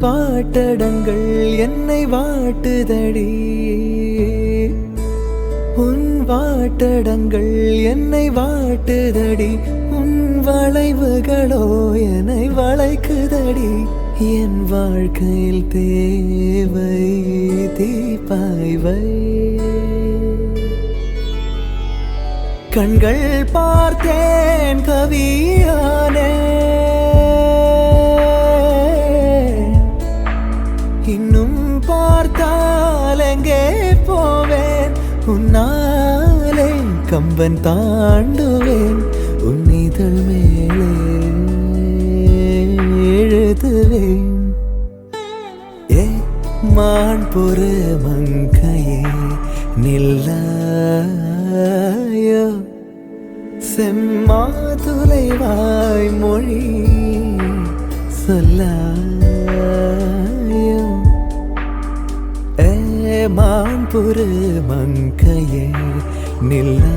வாட்டடங்கள் என்னை வாட்டுதடி உன் வாட்டடங்கள் என்னை வாட்டுதடி உன் வளைவுகளோ என்னை வளைக்குதடி என் வாழ்க்கையில் தேவை தீபாய்வை கண்கள் பார்த்தேன் கவியானே இன்னும் பார்த்தால் எங்கே போவேன் உன்னாலே கம்பன் தாண்டுவேன் உன் இதழ் மேலே எழுதுவேன் ஏ மான் பொறு மங்கையே நில்லாயோ செம்மாதுளைவாய் மொழி சொல்லாயோ ஏ மான் பொறு மங்கையே நில்லாயோ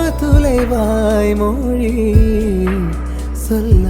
செம்மாதுளைவாய் மொழி சொல்ல